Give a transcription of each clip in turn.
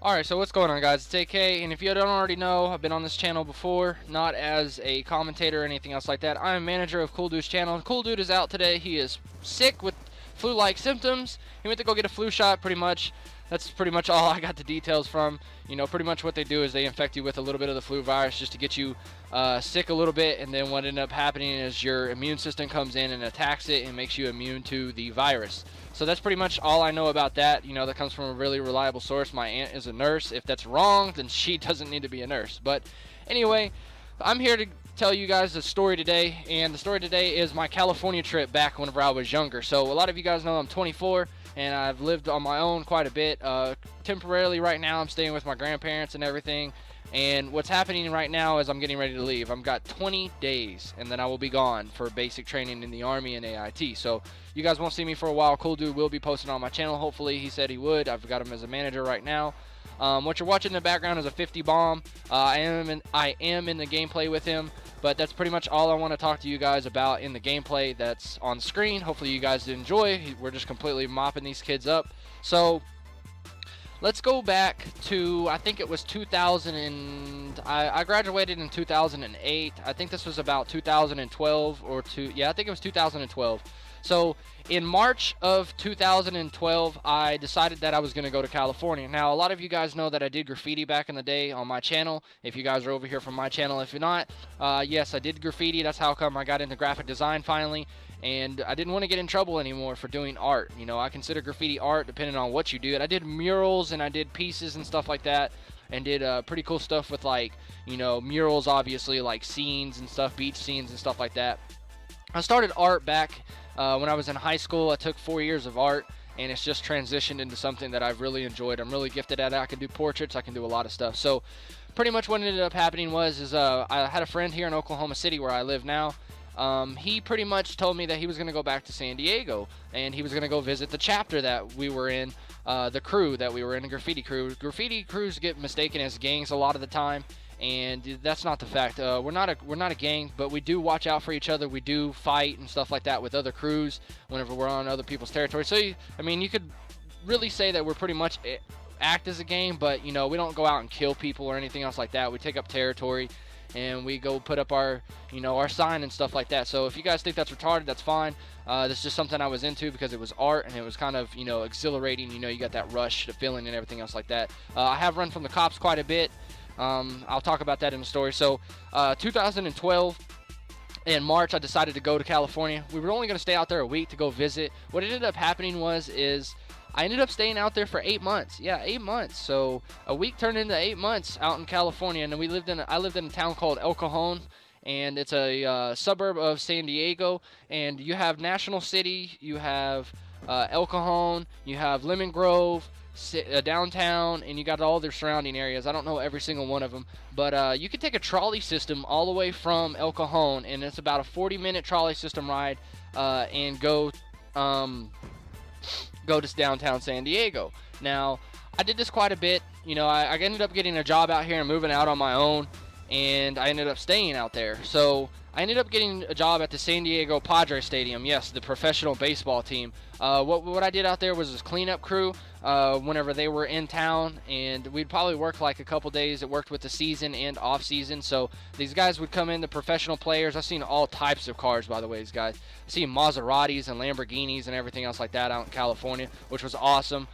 Alright, so what's going on, guys? It's AK, and if you don't already know, I've been on this channel before, not as a commentator or anything else like that. I'm manager of Cool Dude's channel. Cool Dude is out today. He is sick with flu-like symptoms. He went to go get a flu shot, pretty much. That's pretty much all I got the details from. You know, pretty much what they do is they infect you with a little bit of the flu virus just to get you sick a little bit, and then what ended up happening is your immune system comes in and attacks it and makes you immune to the virus. So that's pretty much all I know about that. You know, that comes from a really reliable source. My aunt is a nurse. If that's wrong, then she doesn't need to be a nurse. But anyway, I'm here to tell you guys a story today, and the story today is my California trip back whenever I was younger. So a lot of you guys know I'm 24, and I've lived on my own quite a bit. Temporarily right now, I'm staying with my grandparents and everything. And what's happening right now is I'm getting ready to leave. I've got 20 days, and then I will be gone for basic training in the Army and AIT. So you guys won't see me for a while. Cool Dude will be posting on my channel. Hopefully, he said he would. I've got him as a manager right now. What you're watching in the background is a 50 bomb. I am in the gameplay with him, but that's pretty much all I want to talk to you guys about in the gameplay that's on screen. Hopefully, you guys enjoy. We're just completely mopping these kids up. So let's go back to, I think it was 2000 and I graduated in 2008. I think this was about 2012 or yeah, I think it was 2012. So in March of 2012, I decided that I was going to go to California. Now, a lot of you guys know that I did graffiti back in the day on my channel. If you guys are over here from my channel, if you're not, yes, I did graffiti. That's how come I got into graphic design finally. And I didn't want to get in trouble anymore for doing art. You know, I consider graffiti art depending on what you do. And I did murals and I did pieces and stuff like that, and did pretty cool stuff with, like, you know, murals, obviously, like scenes and stuff, beach scenes and stuff like that. I started art back when I was in high school. I took 4 years of art, and it's just transitioned into something that I've really enjoyed. I'm really gifted at it. I can do portraits. I can do a lot of stuff. So pretty much what ended up happening was I had a friend here in Oklahoma City where I live now. He pretty much told me that he was going to go back to San Diego, and he was going to go visit the chapter that we were in, the crew that we were in, a graffiti crew. Graffiti crews get mistaken as gangs a lot of the time, and that's not the fact. We're not a gang, but we do watch out for each other. We do fight and stuff like that with other crews whenever we're on other people's territory. So I mean, you could really say that we're pretty much act as a gang, but you know, we don't go out and kill people or anything else like that. We take up territory, and we go put up our, you know, our sign and stuff like that. So if you guys think that's retarded, that's fine. This is just something I was into because it was art, and it was kind of, you know, exhilarating. You know, you got that rush, the feeling, and everything else like that. I have run from the cops quite a bit. I'll talk about that in the story. So 2012, in March, I decided to go to California. We were only going to stay out there a week to go visit. What ended up happening is I ended up staying out there for 8 months. Yeah, 8 months. So a week turned into 8 months out in California, and then I lived in a town called El Cajon, and it's a suburb of San Diego. And you have National City, you have El Cajon, you have Lemon Grove, downtown, and you got all their surrounding areas. I don't know every single one of them, but you can take a trolley system all the way from El Cajon, and it's about a 40-minute trolley system ride, and go to downtown San Diego. Now, I did this quite a bit. You know, I ended up getting a job out here and moving out on my own, and I ended up staying out there. So I ended up getting a job at the San Diego Padres Stadium. Yes, the professional baseball team. What I did out there was this cleanup crew whenever they were in town, and we'd probably work like a couple days. It worked with the season and off season. So these guys would come in, the professional players. I've seen all types of cars, by the way, these guys. I've seen Maseratis and Lamborghinis and everything else like that out in California, which was awesome.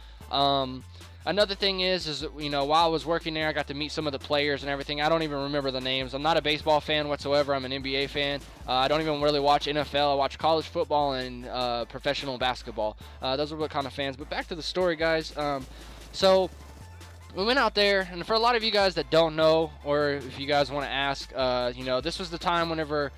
Another thing is, you know, while I was working there, I got to meet some of the players and everything. I don't even remember the names. I'm not a baseball fan whatsoever. I'm an NBA fan. I don't even really watch NFL. I watch college football and professional basketball. Those are what kind of fans. But back to the story, guys. So we went out there, and for a lot of you guys that don't know, or if you guys want to ask, you know, this was the time whenever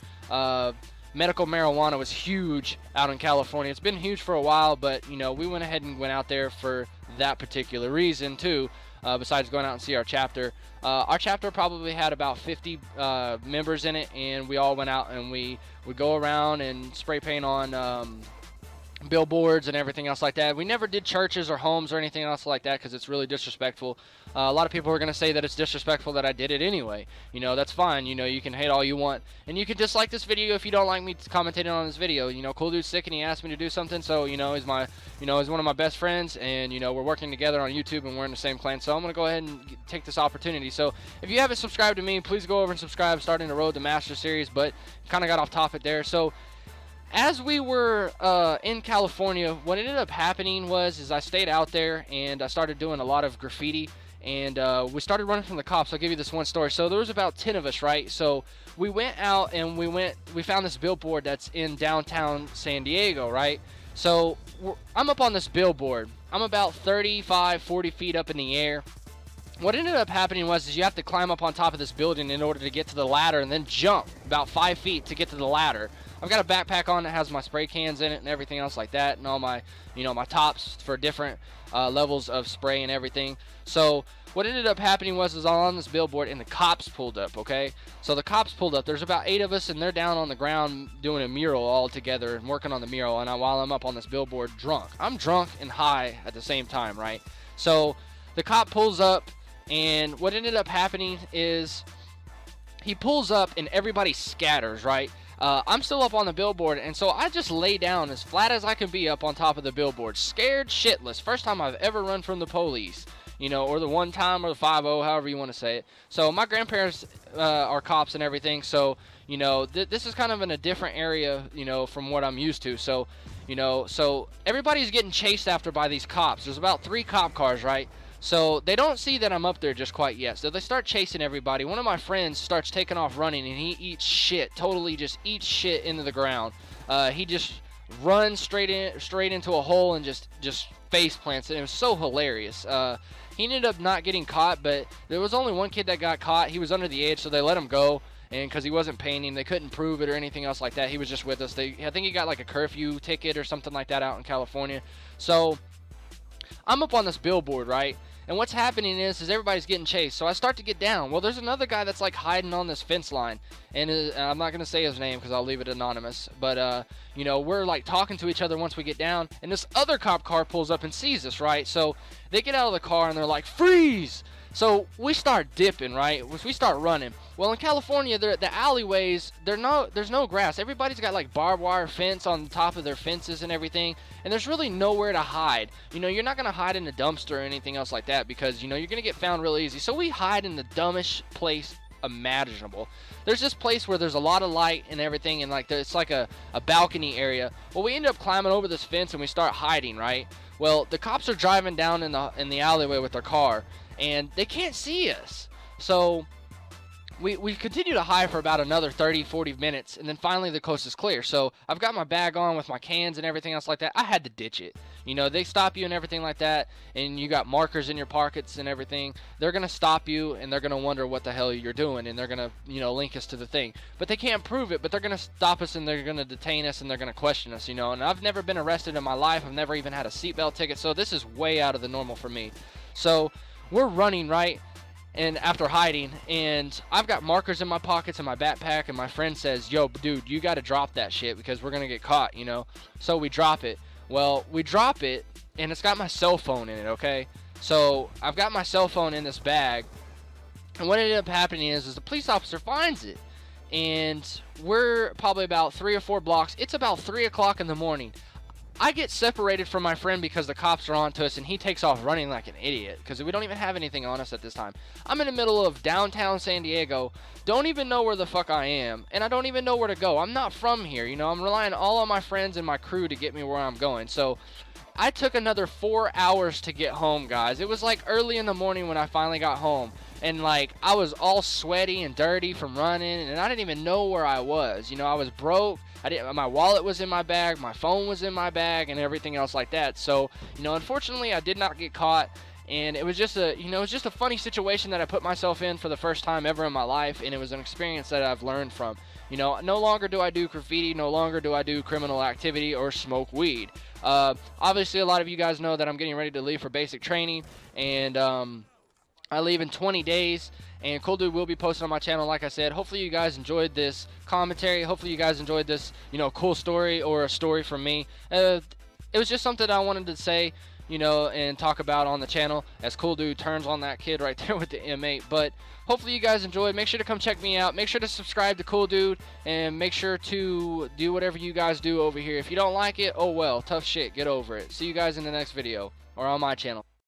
medical marijuana was huge out in California. It's been huge for a while, but, you know, we went ahead and went out there for that particular reason too, besides going out and see our chapter. Our chapter probably had about 50 members in it, and we all went out and we would go around and spray paint on billboards and everything else like that. We never did churches or homes or anything else like that because it's really disrespectful. A lot of people are going to say that it's disrespectful that I did it anyway. You know, that's fine. You know, you can hate all you want, and you can dislike this video if you don't like me commentating on this video. You know, Cool Dude's sick and he asked me to do something, so you know, he's one of my best friends, and you know, we're working together on YouTube and we're in the same clan, so I'm going to go ahead and take this opportunity. So if you haven't subscribed to me, please go over and subscribe. Starting the road to Master Series, but kind of got off topic there. So as we were in California, what ended up happening was I stayed out there and I started doing a lot of graffiti, and we started running from the cops. I'll give you this one story. So there was about 10 of us, right? So we went out and we found this billboard that's in downtown San Diego, right? So I'm up on this billboard. I'm about 35, 40 feet up in the air. What ended up happening was you have to climb up on top of this building in order to get to the ladder and then jump about 5 feet to get to the ladder. I've got a backpack on that has my spray cans in it and everything else like that, and all my, you know, my tops for different levels of spray and everything. So what ended up happening was I was on this billboard and the cops pulled up, okay? So the cops pulled up. There's about 8 of us, and they're down on the ground doing a mural all together and working on the mural, and while I'm up on this billboard drunk. I'm drunk and high at the same time, right? So the cop pulls up, and what ended up happening is he pulls up and everybody scatters, right? I'm still up on the billboard, and so I just lay down as flat as I can be up on top of the billboard, scared shitless. First time I've ever run from the police, you know, or the one time or the 5-0, however you want to say it. So my grandparents are cops and everything, so, you know, this is kind of in a different area, you know, from what I'm used to. So, you know, so everybody's getting chased after by these cops. There's about 3 cop cars, right? So they don't see that I'm up there just quite yet. So they start chasing everybody. One of my friends starts taking off running, and he eats shit. Totally just eats shit into the ground. He just runs straight into a hole and just face plants it. It was so hilarious. He ended up not getting caught, but there was only one kid that got caught. He was under the age, so they let him go. And because he wasn't painting, they couldn't prove it or anything else like that. He was just with us. I think he got like a curfew ticket or something like that out in California. So I'm up on this billboard, right? And what's happening is everybody's getting chased. So I start to get down. Well, there's another guy that's like hiding on this fence line. And I'm not going to say his name because I'll leave it anonymous. But, you know, we're like talking to each other once we get down. And this other cop car pulls up and sees us, right? So they get out of the car and they're like, freeze! So we start dipping, right? We start running. Well, in California, the alleyways, there's no grass. Everybody's got like barbed wire fence on top of their fences and everything, and there's really nowhere to hide. You know, you're not gonna hide in a dumpster or anything else like that because, you know, you're gonna get found real easy. So we hide in the dumbest place imaginable. There's this place where there's a lot of light and everything, and like it's like a balcony area. Well, we end up climbing over this fence and we start hiding, right? Well, the cops are driving down in the alleyway with their car, and they can't see us. So we continue to hide for about another 30-40 minutes, and then finally the coast is clear. So I've got my bag on with my cans and everything else like that. I had to ditch it. You know, they stop you and everything like that, and you got markers in your pockets and everything. They're going to stop you, and they're going to wonder what the hell you're doing, and they're going to, you know, link us to the thing. But they can't prove it, but they're going to stop us, and they're going to detain us, and they're going to question us, you know. And I've never been arrested in my life. I've never even had a seatbelt ticket, so this is way out of the normal for me. So we're running, right? And after hiding, and I've got markers in my pockets and my backpack, and my friend says, yo, dude, you got to drop that shit because we're going to get caught, you know. So we drop it. Well, we drop it, and it's got my cell phone in it, okay? So I've got my cell phone in this bag, and what ended up happening is the police officer finds it, and we're probably about 3 or 4 blocks. It's about 3 o'clock in the morning. I get separated from my friend because the cops are on to us, and he takes off running like an idiot because we don't even have anything on us at this time. I'm in the middle of downtown San Diego, don't even know where the fuck I am, and I don't even know where to go. I'm not from here, you know. I'm relying all on my friends and my crew to get me where I'm going. So I took another 4 hours to get home, guys. It was like early in the morning when I finally got home, and like I was all sweaty and dirty from running, and I didn't even know where I was. You know, I was broke. My wallet was in my bag, my phone was in my bag, and everything else like that. So, you know, unfortunately, I did not get caught, and it was just a, you know, it was just a funny situation that I put myself in for the first time ever in my life, and it was an experience that I've learned from. You know, no longer do I do graffiti, no longer do I do criminal activity or smoke weed. Obviously, a lot of you guys know that I'm getting ready to leave for basic training, and I leave in 20 days, and Cool Dude will be posted on my channel, like I said. Hopefully you guys enjoyed this commentary. Hopefully you guys enjoyed this, you know, cool story or a story from me. it was just something I wanted to say, you know, and talk about on the channel as Cool Dude turns on that kid right there with the M8. But hopefully you guys enjoyed. Make sure to come check me out. Make sure to subscribe to Cool Dude, and make sure to do whatever you guys do over here. If you don't like it, oh well, tough shit, get over it. See you guys in the next video or on my channel.